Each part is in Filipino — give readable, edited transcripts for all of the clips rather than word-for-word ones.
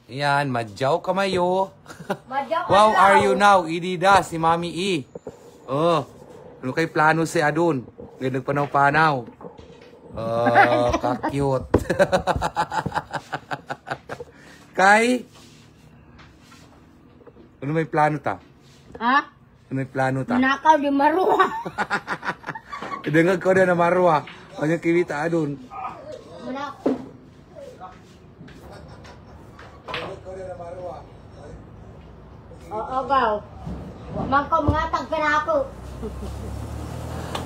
Yan, madyaw kamayo. Madyaw ka Wow, daw. are you now? Idida, si Mami E. Oh, ano kay plano si Adun? Ngayon nagpanaw-panaw. Oh, ka-cute. Kay? Ano may plano ta? Ha? Ano may plano ta? Nakaw di maruha. Idengag ko na na marwa. Ano yung kilita Adun? Nakaw. Oo, gaw. Mangko mga tag na ako.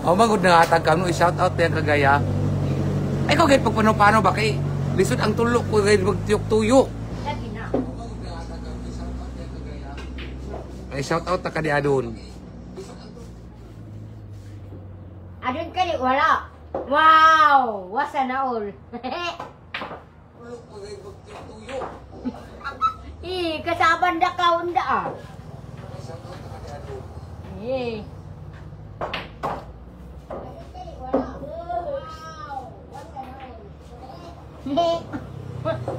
Oh, magod na atag ka. No, i-shout out yung kagaya. Ay, kung kahit pagpano-pano ba kay lisod ang tulok ko kahit magtuyok-tuyok. Lagi na. Ay, shout out na ka di Adun. Adun ka di, wala. Wow! Wasa na all. Kasaban da kaon da ah. Eh.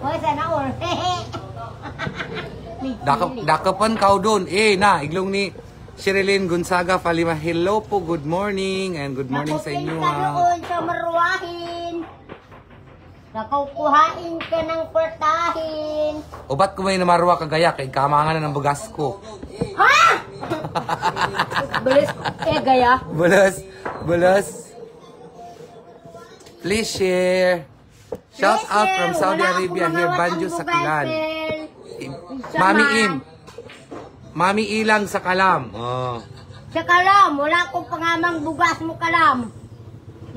Wasa na all. Dakapan kau doon. Na, iglong ni Sherilyn Gonzaga Falima. Hello po, good morning. And good morning sa inyo. Nakukuhin ka doon sa marwahin. Nakukuhain ka ng portahin. O ba't ko may namarwa kagaya? Kay kamangan na ng bugas ko. Ha? Balis, gaya. Bulas. Please share. Shout out from Saudi Arabia here, Banjo sa Kilan. Mami Im. Mami Ilang sa Kalam. Oh. Sa Kalam, wala akong pangamang bugas mo Kalam.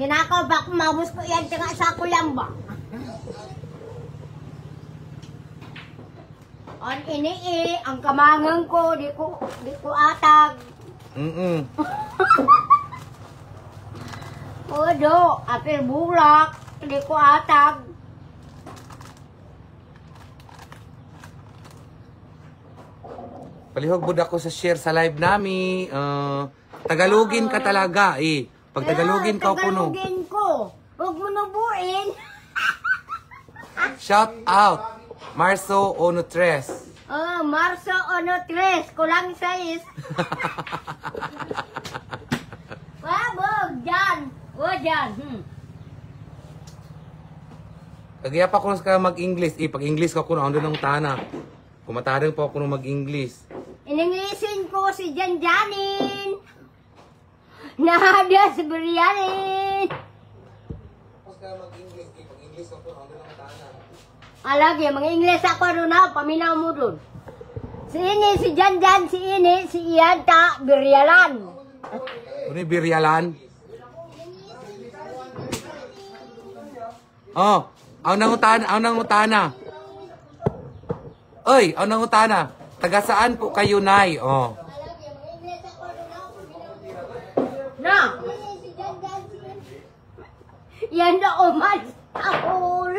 Yan ako, bak mamos ko yan, tanga sa kulang ba? Ang ini ang kamangang ko, di ko atag. Odo, apil bulak, di ko atag. Palihog bud ako sa share sa live nami. Tagalogin ka talaga eh. Pag Tagalogin ka kuno. Tagalogin ko. Huwag mo nubuin. Shout out Marso Onotres. Oh, Marso Onotres, kulang 6. Wabog dyan. O dyan. Kagaya pa ko ka mag-English. Pag English ka kuno ando nang tana. Kumatadang pa ako mag-English. Iningisin ko si Janjanin. Nadia si Brianin. Tapos ka mag-English. Pag English ka kuno ando nang tana. Alagi, mga Ingles ako doon na, paminaw mo doon. Si ini, si Janjan, si ini, si Ian, ta, Biryalan. Ano yung biryalan? Oh, ang nangutana. Oy, ang nangutana. Taga saan po kayo, Nay? Oh. Na! Yan na umas ahol.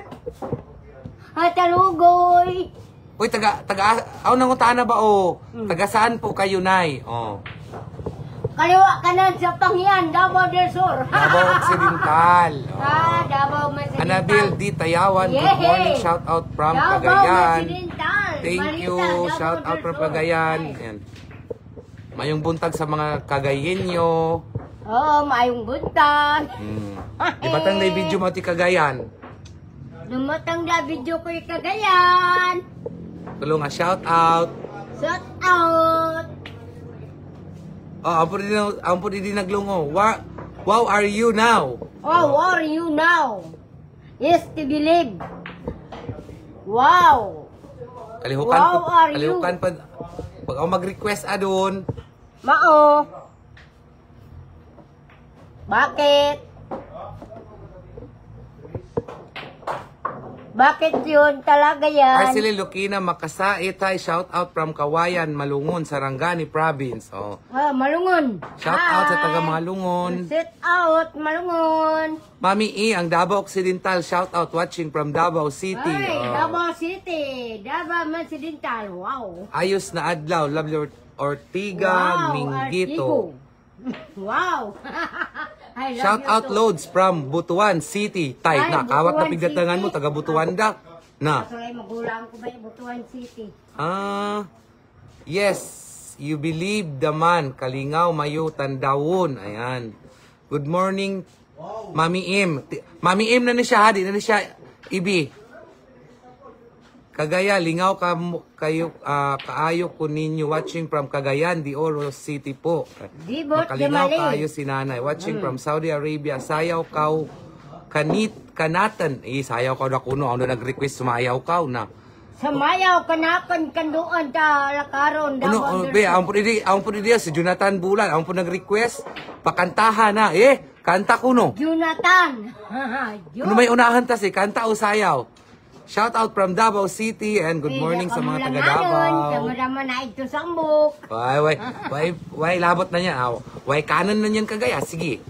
Hatalugoy. Uy, ang nangutana ba, oh? Taga saan po kayo, Nay? Oh. Kaliwa kanan sa Pangyan, Davao del Sur. Davao Occidental. Oh. Davao Occidental. Anabil D. Tayawan, good morning. Shout out from Davao Cagayan. Occidental. Thank you. Davao Shout out del from Sur. Cagayan. Ayan. Mayong buntag sa mga Cagayenyo. Oo, mayong buntag. Di ba tang na video mo ti Cagayan? Dumatang na video ko yung Cagayan. Tulong nga, shout out. Shout out. Oh, ampun din naglungo. Wow, are you now? Oh, what are you now? Yes, to believe. Wow. Kalihukan Wow, pa. are you? Kalihukan pa. Pag ako mag-request adun. Mao. Bakit? Bakit yun talaga yan? Arcely Lucina Makasait. Hi, shout out from Kawayan, Malungon, Sarangani Province. Oh. Ah, Malungon. Shout out sa taga Malungon. Shout out, Malungon. Mami E, ang Davao Occidental, shout out watching from Davao City. Ay, Oh. Davao City. Davao Occidental. Wow. Ayos na adlaw, Lovely Ortiga, Minggito. Artigo. Wow. I love Shout you out too. loads from Butuan City. Tay, Ay, nakawat na Butuan pigatangan City. mo, taga Butuan da. Na. Kasulay magulang ko ba yung Butuan City. Yes. You believe the man. Kalingaw, Mayo, Tandawon. Ayan. Good morning, Mami Im. Mami Im na ni siya, di na ni siya, Ibi. Kagaya, lingaw kayo, kaayo ko ninyo watching from Cagayan, de Oro City po. Dibot, Makalingaw Jamali. kayo si nanay. Watching from Saudi Arabia. Sayaw kaw kanatan. Sayaw kaw na kuno. Ano nag-request sumayaw kaw na. Samayaw kanakan kanduan ta lakaron. Ano, be, ang po di si Jonathan Bulan. Ang po nag-request, pakantahan na. Kanta kuno. Jonathan. Ano may unahan ta si kanta o sayaw? Shout out from Davao City and good morning sa mga taga Davao. Sama-sama na ito sa mbok. Why, labot na niya. Why, kanan na niyan kagaya. Sige.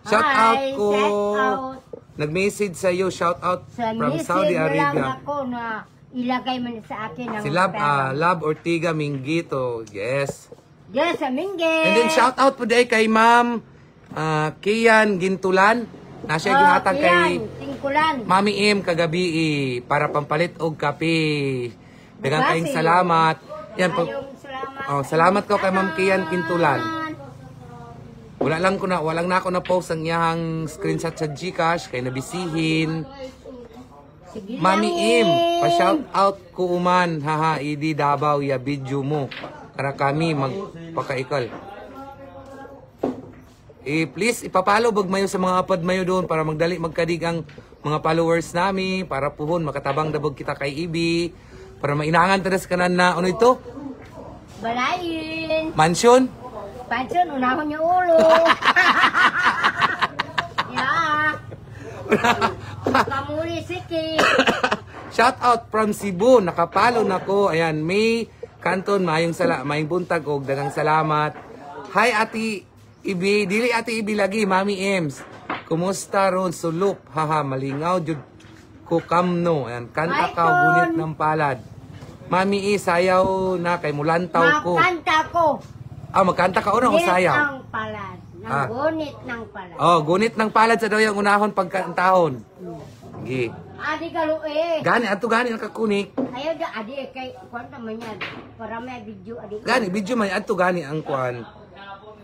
Shout out ko. Nag-message sa iyo. Shout out from Saudi Arabia. Lang ako na ilagay mo sa akin ang Si Lab Ortiga Minggito. Yes. Yes, Minggit. And then shout out po day kay Ma'am Kian Gintulan. Na siya gihatag kay Tingkulan. Mami M kagabi para pampalit og kape. Daghang kayong salamat. Yan po. Salamat ko kay Ma'am Kian Gintulan. Walang na ako na post ang iyang screenshot sa GCash kay nabisihin. Mami M, pa-shout out ko uman. Haha, idi Davao ya video mo. Para kami magpakaikal. Please, ipapalo bag mayo sa mga apad mayo doon para magdali magkadig ang mga followers nami para puhon makatabang dabog kita kay Ibi para mainangan tadas kanan na ano ito? Balayin. Mansion? Mansion, unahon yung ulo. Yeah. Kamuli siki. Shout out from Cebu, nakapalo na ko. Ayan, May Canton, mayong buntag og dagang salamat. Hi Ati Ibi, dili Ati Ibi lagi, Mami Ems. Kumusta ron sulok? Haha, malingaw jud ko kamno. Ayan, kanta ka gunit ng palad. Mami sayaw na kay mulantaw ko. Magkanta ko. Magkanta ka una o sayaw? Gunit ng palad. Gunit ng palad. Gunit ng palad sa daw yung unahon pagkantahon. Sige. Adi kalo Gani, gani ang kakunik. Ayaw da, adi kay, kwan naman yan. Para may video, adi. Gani, video man, gani ang kwan.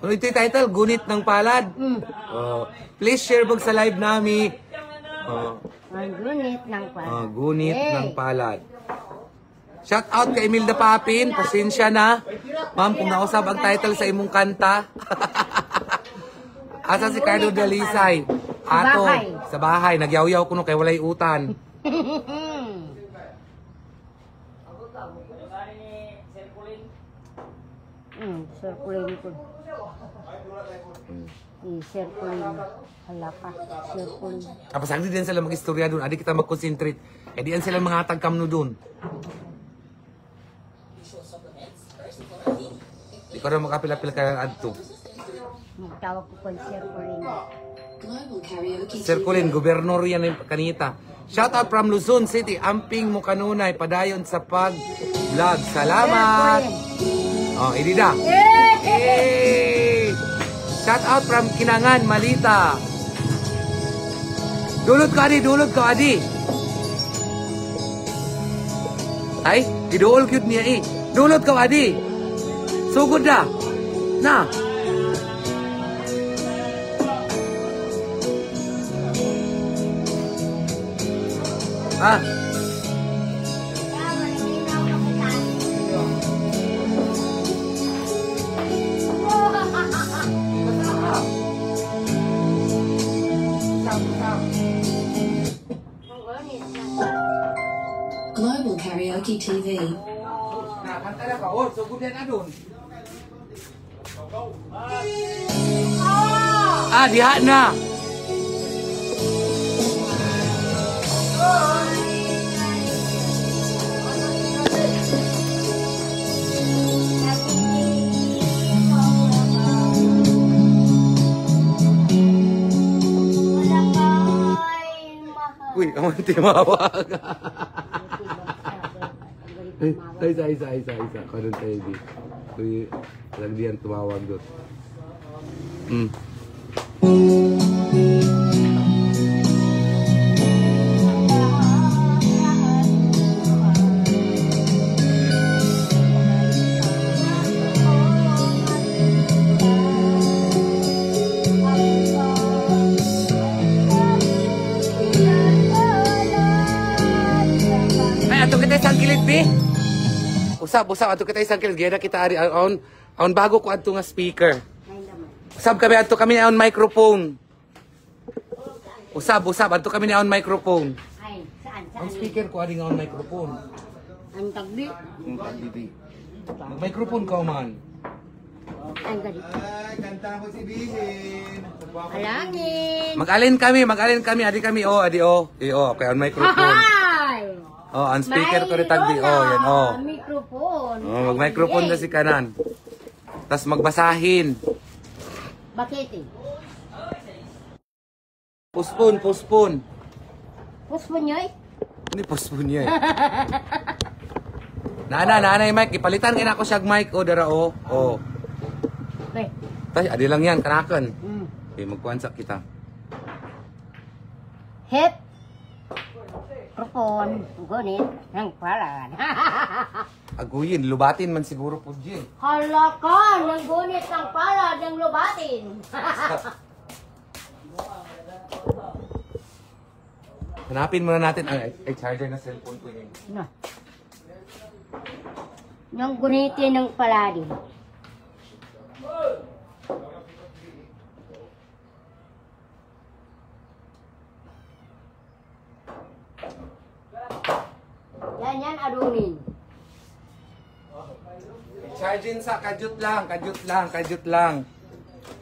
Ano ito yung title? Gunit ng palad. Please share bag sa live nami. Ang gunit ng palad. Gunit ng palad. Shout out kay Imelda Papin. Pasensya na. Ma'am, kung nausap ang title sa imong kanta. Asa si Carlo Dalisay? Ato, sa bahay. Nagyaw-yaw ko no kay walay utan. Circulating ko. I-circulating. Hala pa. Circulating. Tapos hindi din sila mag-istorya doon. Adi kita mag-concentrate. Di yan sila mga tagkamno doon. Di ko rin makapila-pila ka ng adto. Magtawag ko kung circulating. Circulin, gobernador yan yung kanita. Shout out from Luzon City. Amping mo kanunay. Padayon sa pag-vlog. Salamat! Idida. Hey! Shout out from Kinangan, Malita. Dulot ka, Adi. Ay, idool cute niya eh. Dulot ka, Adi. Sugod na. Na. Global Karaoke TV. Kanta na ka. Sugod yan na doon. Diha na. Uy, aman timawag. Isa. Kanon tayo di. Uy, lagdian tumawag doon. isang kilid, be. Usab ato kita isang kilid. Gaya kita ari on bago ko adto nga speaker. Usab kami adto kami on microphone. Usab adto kami on microphone. Ay, saan? Ang speaker ko ari nga on microphone. Ang tagbi. Ang tagbi. Microphone ka man. Ang gadi. Ay, kanta ko si Bihin. Alangin. Mag-alin kami, adi kami, adi okay, on microphone. Hi! On speaker ko rin tagdi, yan, Mikrofon. mag-microphone na si kanan. Tapos magbasahin. Bakit eh? Puspon. Puspon nyo eh? Ano yung puspon niya eh? Nanay Mike, ipalitan kaya ako siya mic, dara Bay. Tay, adi lang yan, kanakan. Mm. Okay, magkuhansak kita. Hip. Mikrofon. Gunit. Ang palan. Aguyin, lubatin man siguro po dyan. Hala ka! Nang gunit ng palad ng lubatin. Hanapin muna natin, ay charger na cellphone ko yun. Na. Nang gunitin ng paladin. Yan, adunin. Charging sa kadyut lang.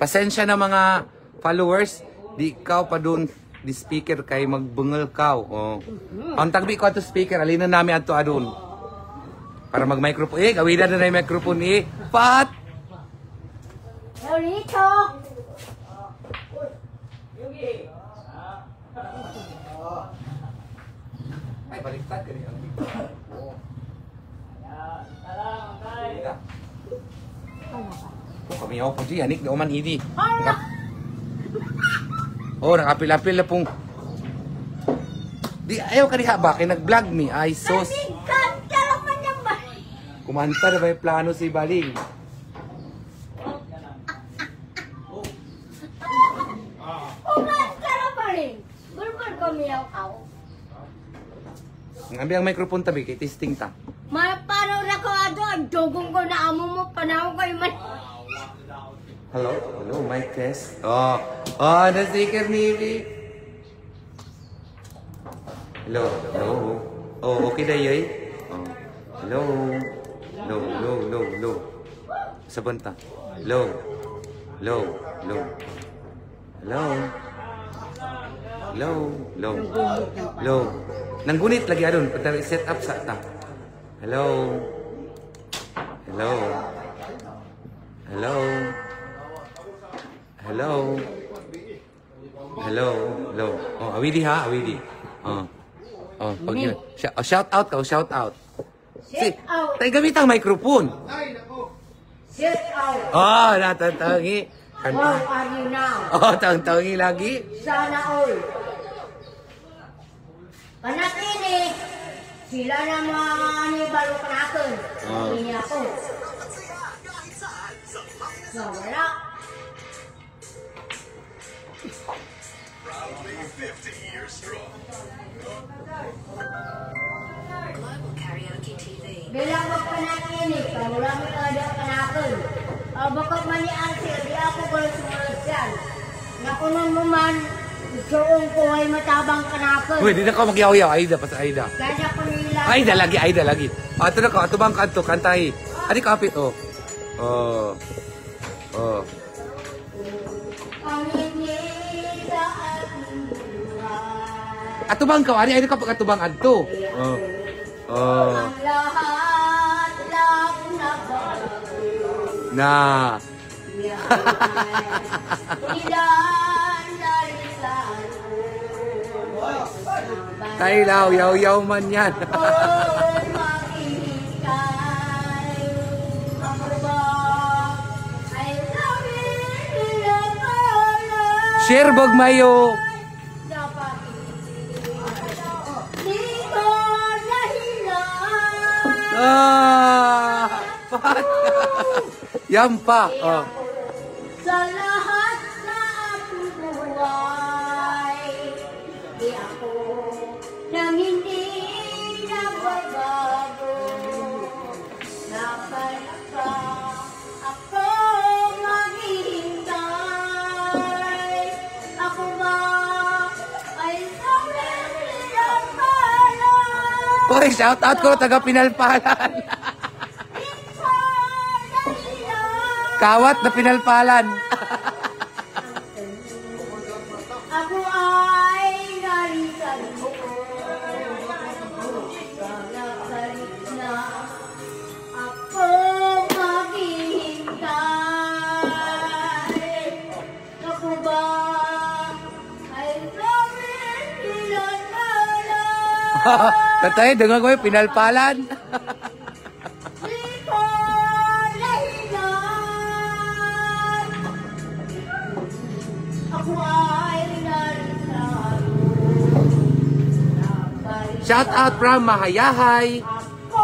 Pasensya na mga followers, di ikaw pa dun, di speaker kay magbungal ka. Ang tagbi ko ato speaker, alinan namin ato adun. Para mag-microphone, gawidan na yung microphone Pat! Lolito! Ay, baliktad ka niya. Kami ako po di, anik, nauman idi. Nakapil-apil na pong. Di, ayaw ka diha ba? Kaya nag-vlog me. Ay, sos. Kanta naman yung ba? Kumanta na ba yung plano si Baling? Kanta naman rin. Gulpan kami ako. Ang ambi ang microphone tabi, kay testing ta. Paano na ko doon? Dugong ko na amo mo, panahon kayo man. Hello, mic test. Na-sticker ni Ibi. Hello. Okay na yun. Hello. Saban ta. Hello. Nanggunit lagi adun, pag set up sa ta. Hello. Awidi ha, awidi. Shout out ka, shout out. Sit out. Tay gamit ang microphone. Sit out. Natantangi. How are you now? Tangi lagi. Sana all. Panatini. Sila naman ni balo kanakon. Ini ako. Wala. Bilang ko panatini. Kamulami ada kanakon. Bakit mani answer, di ako kalau sumunod dyan. Nakunan mo man, isuong ko ay matabang kanakon. Uy, di na ka magyaw-yaw. Aida, pas Aida. Kaya ko nila. Aida lagi. Ato na ka, atubang kanto, kantahi. Adi kapit, Ang inita at buhay. Atubang ka, ari ka pag atubang adto. Ang lahat lang Na. ilan dalisan. Kailaw, yaw-yaw man yan. Kung makikay ang lubak ay langit pinapala. Share bog mayo. Dapat di ko nahilang. Yan pa. Sa lahat na aking buhay, di ako nang hindi nagbabay. Hoy, shout out ko taga Pinalpalan. Kawat na Pinalpalan. Ako ay narisan mo. Nagsalit na ako maghihintay. Ako ba ay gawin ilan na lang? Tatay, dengar ko yung Pinalpalan. Di ko nahilan. Ako ay narisan mo. Nagsalit Shout out from Mahayahay. ako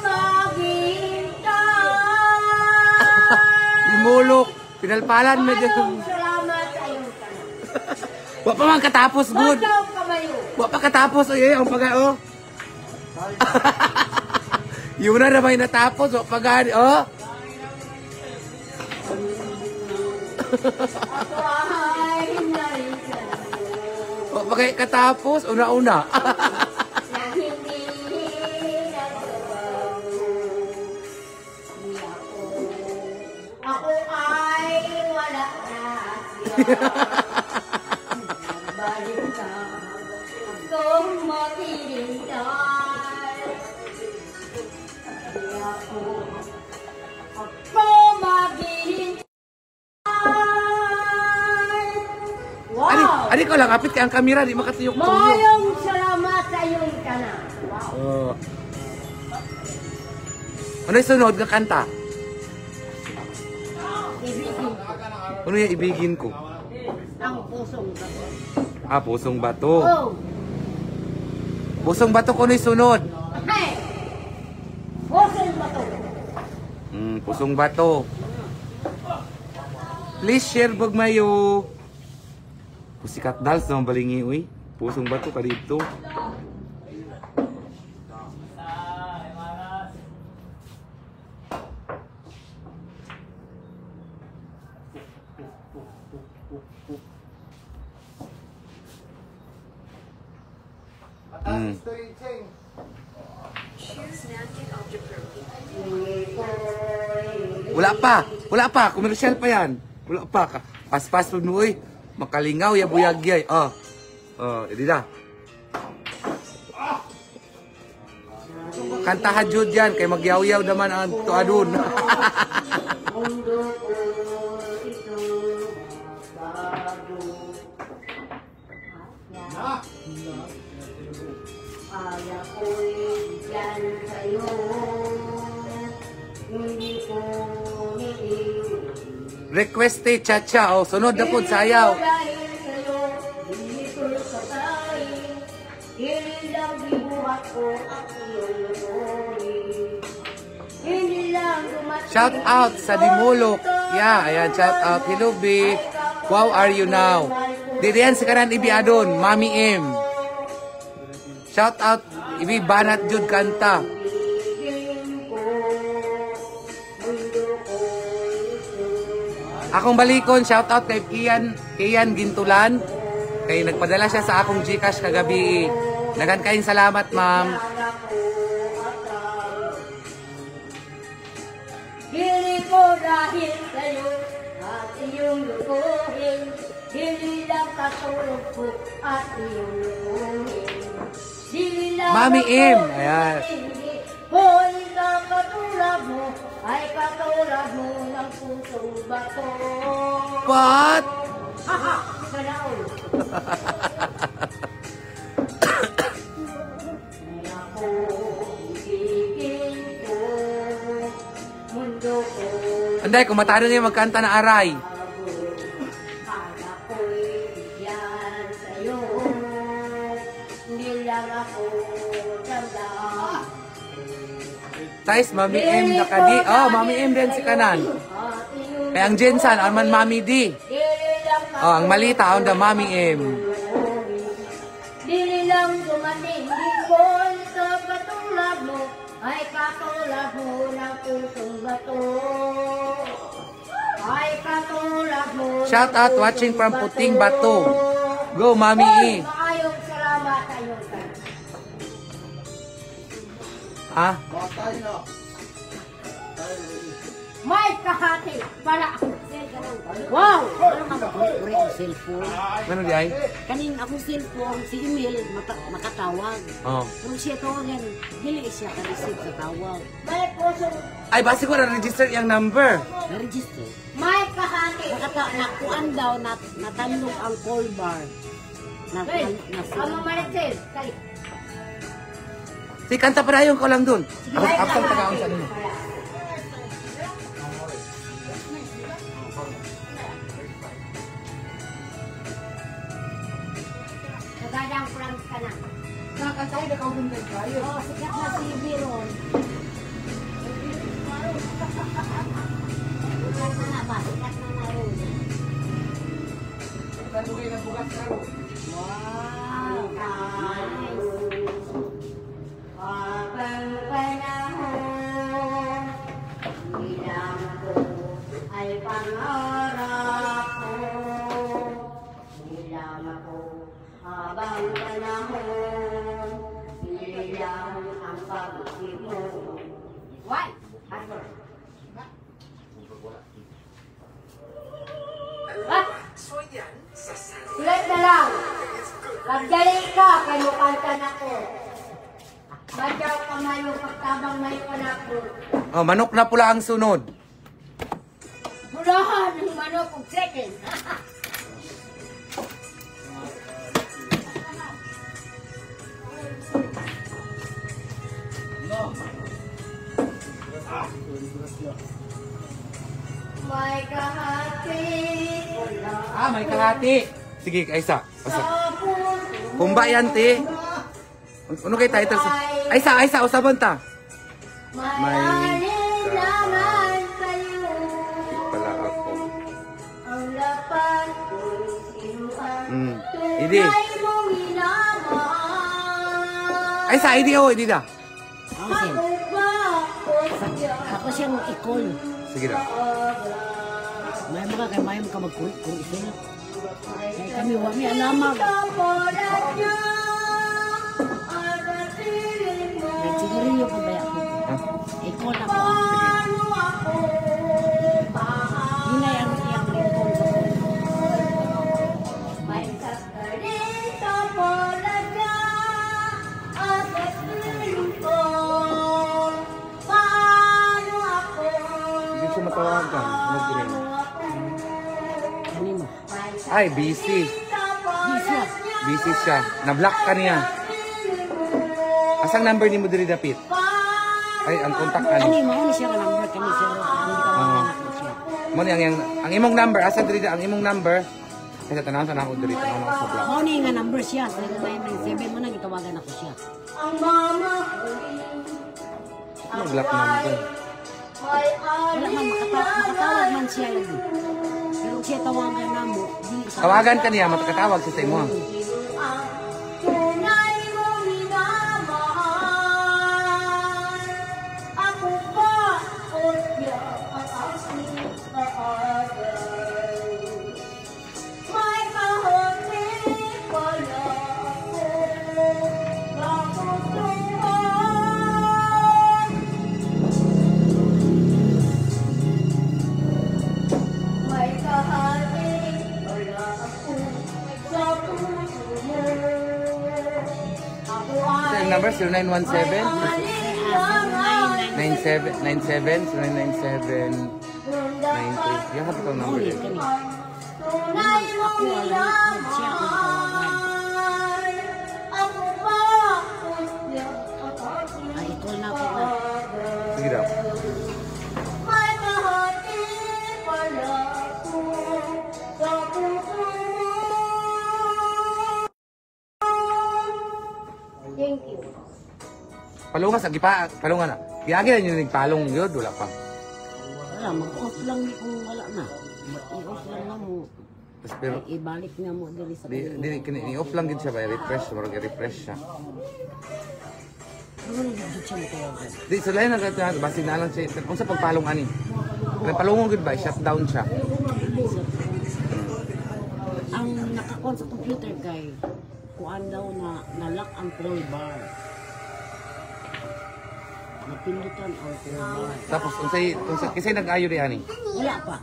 maghihintay. Imulok. Pinalpalan medyo. Salamat sa iyong tanong. Wa pa man katapos, good. Magaw kamayo. Wa pa katapos. Ay, ang pagao. Yun na may natapos. Wa pa gani. Oh. Ako ay narisan mo. Wa pa kayo katapos. Una-una. Na hindi nagsabaw. Di ako. Ako ay wala na siya. Balik na akong maghihintay. Di ako. Ako maghihintay. Wow! Ani ko lang, apit kay ang kamera. Di makatuyok-tuyok. Mayong salamat sa iyong tanan. Wow! Oh. Ano yung sunod na kanta? Ibigin Ano yung ibigin ko? ang pusong gato. Ah, Pusong Bato. Oh! Pusong Bato ko na yung sunod. Hey! Pusong bato. Pusong Bato. Please share bagmayo. Pusikat dals na balingi, uy. Pusong Bato ka dito. History chain. Wala pa. Commercial pa yan. Wala pa. Pas-pas po mo, uy. Makalingaw, yabuyagyay. Oh. Oh, edi na. Kantahan jud yan. Kay magyaw-yaw naman ang tuadun. Mundo ko ito bago. Kaya ko'y bigyan sa'yo. Hindi ko niiwan. Request eh, cha-cha. Oh, sunod na po, sayaw. Dahil sa'yo, hindi ko kakain. Hindi lang bibuhat ko at iyong lukuhin. Hindi lang dumating. Shout out sa Dimulok. Yeah, ayan, shout out. Hello, B. How are you now? Diriyan sa kanan ibi adon, Mami M. Shout out, ibi banat jud kanta. Akong balikon, shout out kay Kian Gintulan. Kay nagpadala siya sa akong GCash kagabi. Dagan kayong salamat, ma'am. Dili ko dahil sa'yo at iyong lukuhin. Dili lang katulog ko at iyong lukuhin. Dili lang Mami ako M, ayan. hindi. Hoy, na katulad mo ay katulad mo ng pusong bato. What? Haha, kanaon. Ay ako, ibigin ko, mundo ko. Anday, kung matalo niya magkanta na aray. Para ko'y bigyan sa'yo. Hindi lang ako damdam. Tais, Mami M nakadi. Oh, Mami M din si kanan. At iyong Kaya ang Jensan, ang man Mami D. dili lang Oh, ang malita, ang da Mami M. dili lang dumating ko sa katulad mo ay katulad mo ng pusong bato. Ay katulad mo. Shout out watching from Puting Bato. Go, Mami E. Maayong salamat sa iyong tanan. Ha? May kahati para ako. Wow! Ano ka magkuri ang cellphone? Ano di ay? Kaning akong cellphone, si email, makatawag. Oh. Pero siya tawagan, dili siya ka-receive sa tawag. May puso. Ay, basi ko na-register yung number. Na-register. May kahati. Nakuan daw, natandog ang call bar. Hey, ama Maricel. Kay. Si kanta pa dayon ko lang dun. Ako May ako tagaon kahati. sa ninyo. Nagadang Franz ka na. Nakakantay na kaubuntay kayo. Oh, sikat na si Biron. Sikat na na ba? Sikat na na rin. Tanungin na bukas karo. Wow, nice. Habang panahon, bilang ko ay pangarap ko. Bilang ako habang panahon, bilang ang pag-ibig mo. Why? Sulat na lang. Pagdali ka, kanukanta na ko. Badyaw ka mayo, pagtabang mayo ka na ko. Oh, manok na pula ang sunod. Bulahan ng manok kung second. May kahati. Ah, may kahati. Sige, Aisa. Basta. Sa puso. Kumba yan, te. Ano kay title sa... Aisa, usaban ta. Mayanin naman kayo. Pala ako. Ang lapat ko'y sinuhan. Hindi. Tunay mong minamahal. Aisa, hindi oh, hindi da. Ako siya. Ako ba o siya? Ako siya mong i-call. Sige da. May mga kay may mga magkuri-kuri sila. Kaya kami wami alamag. Kamulat niya ang ratiling mo. Nagsigarilyo pa ba ako? I-call ako. Paano ako mahal? Hinay ang iyang ringtone sa phone. May sasarin sa bola niya at ratiling ko. Paano ako? Hindi siya matawagan. Mag-ring. Ano mo? Ay, busy. Busy siya. Na-block ka niya. Asang number ni mo diri dapit? Ay, ang kontak ka Ano ni. mo? Ano siya ka number kami sir? Hindi ka mga siya. Mo ni ang imong number, asa diri ang imong number? Kasi tanaw sa nako diri tanaw na sa block. Mo ni nga number siya. 0997 mo na gitawagan ako siya. Ang mama ko Ano block number? ay Wala man makatawag man siya lagi. Pero siya tawagan na mo. Di sa Tawagan ka niya, matakatawag sa imo. ang tunay mong minamahal. Ako ba o siya ang aking kaagay? May kahati pala ako naputuhan. May kahati pala ako sa puso mo. Ako Sa ay number 0917 alinlangan 9797 0997 kung 93. Yan ka itong number Ulit din. kami. tunay mong minamahal. Ako ba o siya ang aking Ay, i-call na ako na. kaagay? Sige daw. May kahati pala ako sa puso mo. Thank you. Palungas, palungan na. Giyagi na yung nagpalong yun, wala pa. Wala, mag-off lang ni kung wala na. I-off lang na mo. Tapos pero, Ay, ibalik na mo dali sa i-off lang din siya ba, i-refresh, marag i-refresh siya. Ano na yung siya mo tawagan? Di, so lahat nagkatawa, basi na lang siya, kung sa pagpalong ani. Nagpalungon good ba, shutdown siya. Ang nakakon sa computer kay kuan daw na nalock ang call bar. Napindutan ang kumabahay. Tapos kasi nag-ayo ri ani. Wala pa.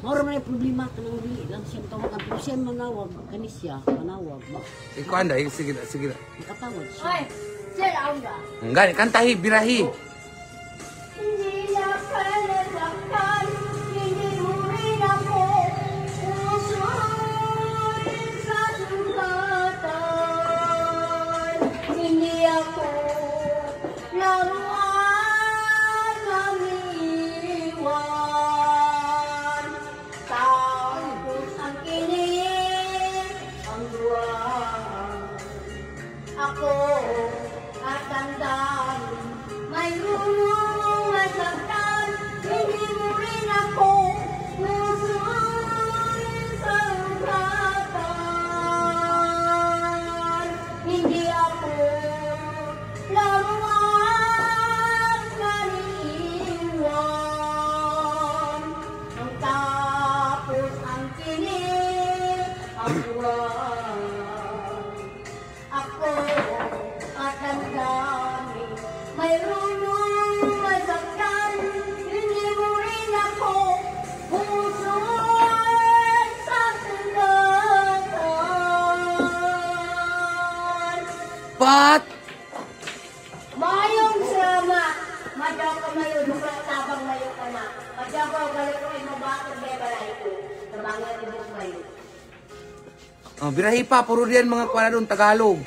Moro man yung problema kanang dili lang siya tawagan. Pero siya manawag kanis siya, manawag ba. Ikaw anda, sige na. Nakatawag siya. Ay, sir, ako na. Ngani kantahi birahi. Hindi na kalalakan, hindi mo rin ako usunin sa sugatan. Hindi ako laruan ng iwan. Tapos ang kinig, ang duwan. Ako at tandaan, may lulong masaktan, hindi mo rin ako pusuin sa ugatan. Hindi ako laruan maniwan. Ang tapos ang kinig, ang buwan. Ako at ang dami, mayroong masaktan, hindi mo rin ako pusuin sa sugatan. Pat! Mayong salamat, madyaw ka mayo, nukla tabang mayo ka na. Madyaw ka galit ko ay mabatag may balay ko, tabangan ibig mayo. Oh, birahi pa, puro diyan mga kuwala doon, Tagalog.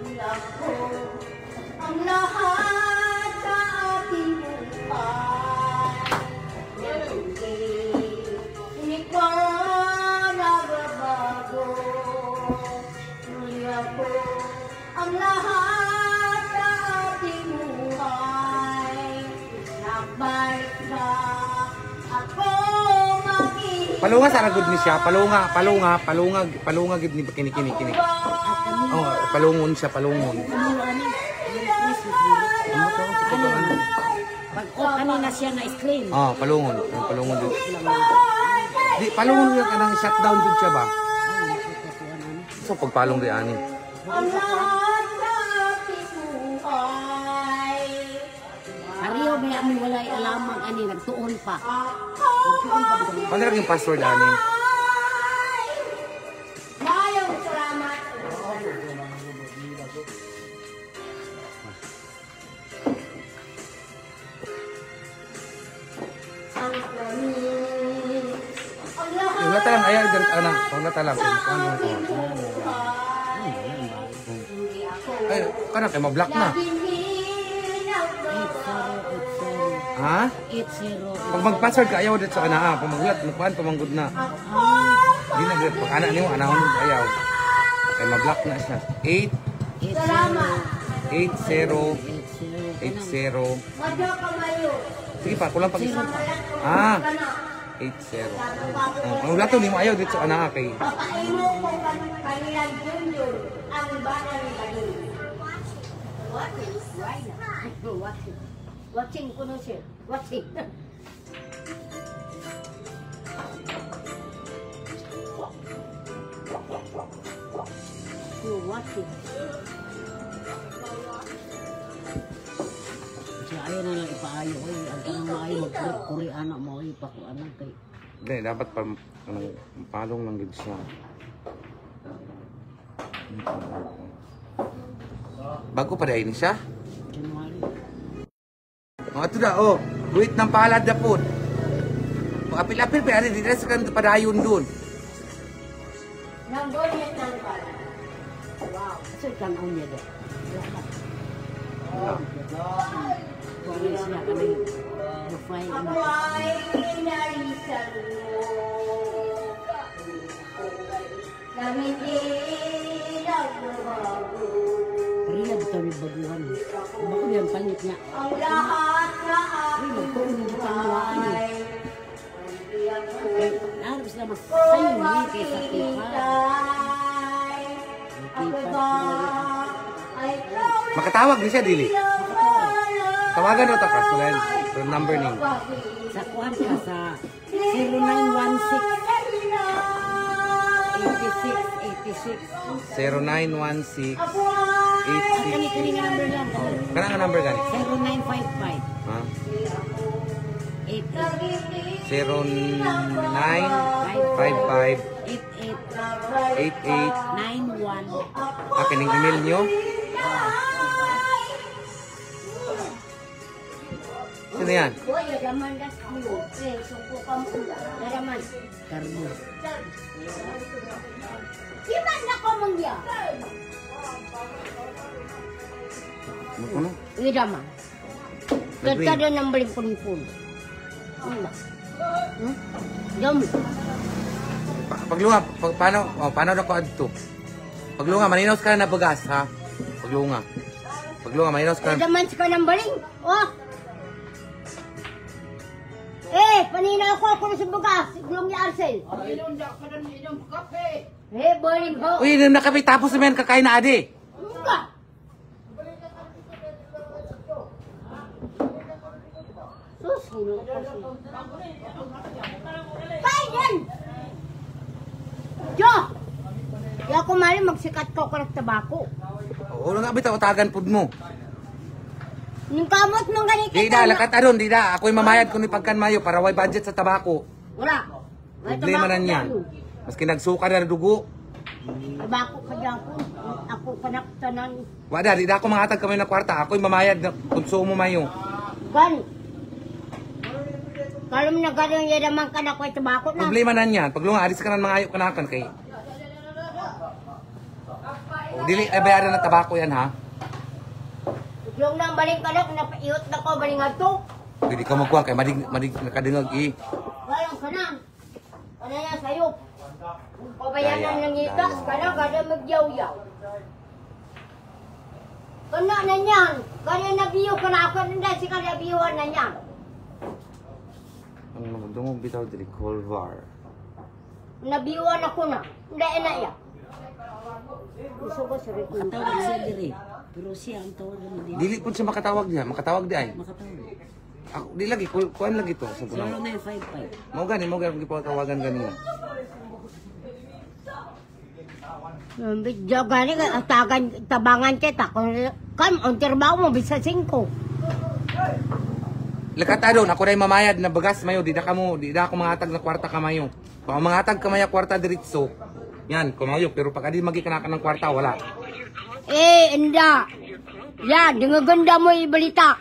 Bilang ko ang lahat sa ating buhay. Hindi ko nagbabago. Bilang ko ang lahat sa ating buhay. Nagbalik ba ako mag-iisip? Palunga sa ragod ni siya, palunga gid ni kini. Oh, palungon siya, palungon. Pag kanina siya na-screen. Ah, palungon dito. Di palungon nga kanang shutdown dito siya ba? So pagpalong ri ani. Ang lahat sa ating buhay. Ariyo may amoy walay alamang ani nagtuon pa. Ano lang yung password ani? Mayong salamat. Ang promise. Ang lahat Yung lata lang ayaw ganit ana, yung lata lang ano ko. hindi ako Ay, kana kay ma-block na. Ha? 80. Pag mag-password ka ayaw dito sa ana, pag maglat kuan pamanggod na. Di na gid pag ana nimo anahon ayaw. Kay ma-block na siya. 80. Madyo ka mayo. Sige pa, kulang pag-isa. Ah, 80. Ang lato nimo ayaw dito sa ana kay Papaino ko kanilang junior ang bana ni Badin. Watching, right now. Watching ko na siya. Watching. Watching. Siya ayaw na lang ipaayo. Ang kanang maayo magkuri anak mo ipakuanan kay. Hindi, dapat pa palong lang gid siya. Bago pa dahil siya. January. Ito na, oh. Wait ng palad na po. Apil-apil pa yan. Hindi na sa kanto padayon doon. Nang bonnet ng pala. Wow. Kasi kang unya do. Kung siya kami profile Ako ay pinarisan mo. Nang hindi nagbabago. Karina bitaw yung baguhan. Bako yan palit niya. Ang lahat na aking Ay, magpuno bitaw na waan. buhay. Hindi ako Harap sila mas. Ay, hindi kay Sakita. Makatawag din siya, dili. Tawagan mo ta ka, so number ning. Sa kuhan ka sa 0916 86 0916 Kani nga number lang. Kana nga number gani? 0955 Ha? 88 0955 88 Akin yung email nyo. Sino yan? Carbo. Iman na ko mangya. Ano ko no? Ida man. Kada nang balik pun. Jom. Paglunga, paano na ko adto? Paglunga, maninaw ka na bagas, ha? Paglunga, maninaw ka Ida na. man ka nang balik. Oh. Panina ako sa bugas. Iglong ni Arcel. Balik ho. Uy, na kami tapos naman kakain na adi. Enggak. Sus, sino ko Biden! Jo! Di ako mali magsikat ko ng tabako. Oo nga, bitaw, tagan pud mo. Nung kamot nung ganito. Di da, lakat aron, di da. Ako'y mamayad kung ipagkan mayo para way budget sa tabako. Wala. May Problema na tabako niyan. dyan. Maski nagsuka na dugo. Tabako ka dyan ko. Ako panaktanan. Wada, di da ako mangatag kami na kwarta. Ako'y mamayad na konsumo mayo. Gan. Kalam na gano'n yan naman ka na ko tabako na. Problema na niyan. Paglunga, alis ka na mga ayo kanakan kay. Dili, ay bayaran na tabako yan, ha? Yung nang balik ka na, napaiot na ko, balingag to. Hindi ka magkuhan kay madig nakadingag eh. Gayong ka na. Ano yan sa'yo? Pabayanan ng itas ka na, gada magyaw-yaw. Kana na niyan. Gada nabiyo ka na ako, hindi si kanabiyuhan na niyan. Ang magdungog bitaw dili Colvar. Nabiyuhan ako na. Hindi na yan. Gusto ko sa rin. Tawag siya diri. Pero siya ang tawag mo diri. Dili pud siya makatawag diha, makatawag di ay. Makatawag. Ako di lagi kuan lagi to sa pulang. 0955. Mo gani gipatawagan ganina. Bidyo gani, tabangan kita. Kam, ang trabaho mo, bisa 5. Lakat adon ako dai mamayad na bagas mayo, di na ako mangatag na kwarta kamayo. Kung mangatag kamaya kwarta diretso. Yan, kumayo pero pag adi magi kana ng kwarta wala. Enda. Yan, dengan ganda mo ibalita.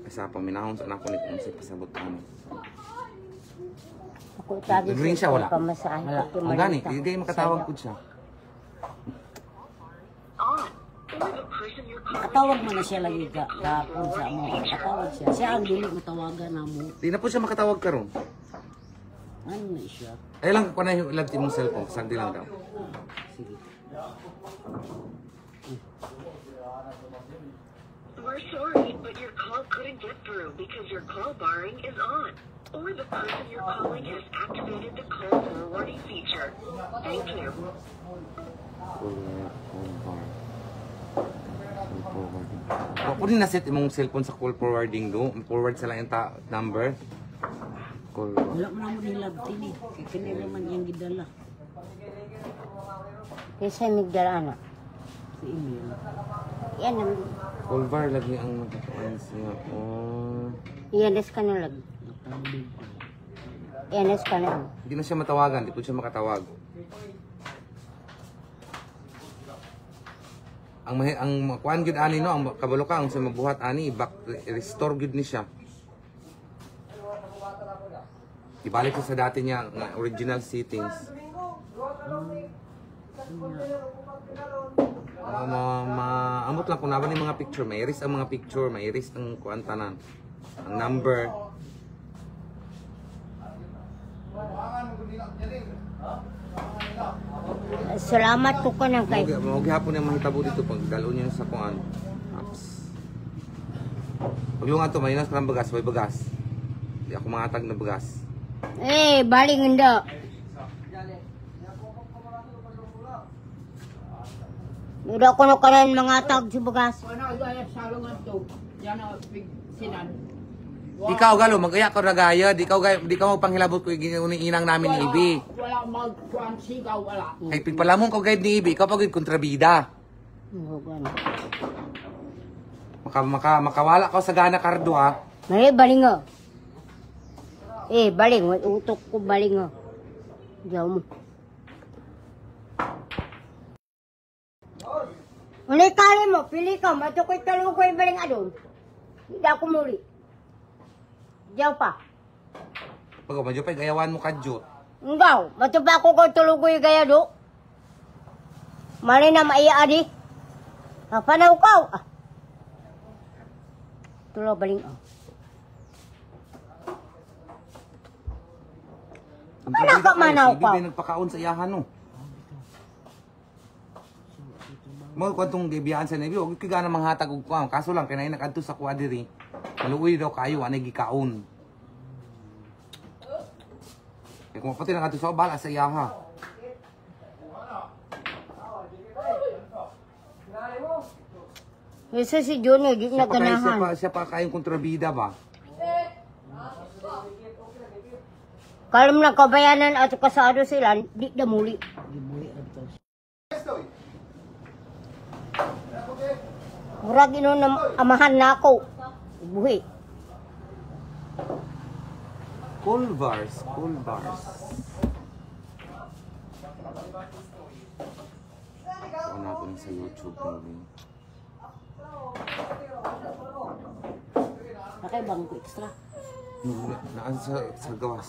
Asa pa minahon sa nako nito sa pasabot ano. Ako tagi Green siya, wala. Pamasahe Wala. ko Ang gani, di kayo makatawag pud siya. Katawag mo na siya lagi ka kung sa mo. Katawag siya. Siya ang dili matawagan na mo. Di na po siya makatawag karon. Ano na siya? Ay lang ko na yung love mong cellphone, sagdi lang daw. Sige. We're sorry, but your call couldn't get through because your call barring is on. Or the person you're calling has activated the call forwarding feature. Thank you. Ako din na-set imong cellphone sa call forwarding do. Forward sa lang yung number. Call. Wala mo na mo nilab tini. Kaya kanya naman yung gidala. Kasi migdala na. Sa email. Yan ang, Call bar lagi ang magkakaroon siya. Oh. ianes ka na lang. Natawag ko. Ianes ka na. Hindi na siya matawagan, di po siya makatawag. Ang kuan gyud ani no, ang kabalo ka ang sa mabuhat ani back restore gyud ni siya. Ibalik siya sa dati niya nga original settings. Amot lang kung naman yung mga picture, may erase ang mga picture, may erase ang kuan tanan. Ang number. Salamat ko ka ng kay. Mawag hapon yung mahitabo dito pag dalo niyo sa kuan. Apps. Pag yung ato, may nas karang bagas, may bagas. Di ako mangatag na bugas. Eh, baling hindi. Hindi ako na kanan mga tag sa bugas. Ikaw galo, magaya ka ragaya, di ka mo panghilabot ko inang namin ni Ibi. Wala magkuhan sigaw, wala. Ay pigpalamon ko guide ni Ibi, ikaw pagid kontrabida. Makawala ka sa gana kardo ha. Eh, baling nga. Eh, baling. Utok ko baling nga. Diyaw mo. Unay kali mo, pili ka. Matukoy talukoy baling adon. Hindi ako muli. Diyaw pa. Pag medyo pa gayawan mo kadyo. Enggak, matupa ako ko tulugoy gaya do. Mali na maiya adi. Apa na ukaw? Ah. Tulo baling ah. Ano ka manaw pa? Ibi nagpakaon sa iyahan no. Mo kwantong gibiyaan sa Navy, og kigana manghatag og kuan. Kaso lang kinay nakadto sa kuwa diri. Maluoy daw kayo anay gikaon. Eh kung pati nakadto sa bala sa iyaha. Isa si Johnny, di na ganahan. Siya pa kayong kontrabida ba? Kalau na kabayanan at kasado sila, di na muli. Murag ino na amahan na ako. Buhi. Cool bars, cool bars. Ano natin sa YouTube movie. Nakay bangko extra. Naan sa gawas.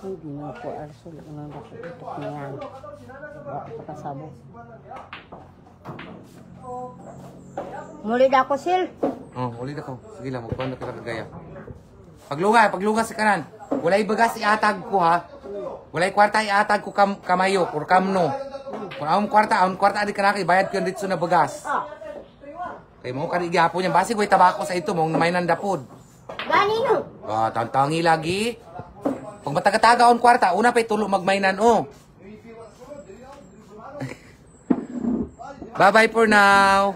Hindi na ako arso. Ano na ako tutok na yan. Pakasabo. Muli na ako, Sil. Oh, ulit ako. Sige lang, magpano kita kagaya. Pagluga sa kanan. Walay bagas iatag ko ha. Walay kwarta iatag ko kamayo or kamno. Kung among kwarta adi kanaki, bayad ko yung dito na bagas. Kaya mo ka igihapo niya. Basi ko'y tabako sa ito, mong namay nandapod. Ganino. Ah, tantangi lagi. Pag matagataga on kwarta, una pa'y tulo magmainan oh. Bye-bye for now.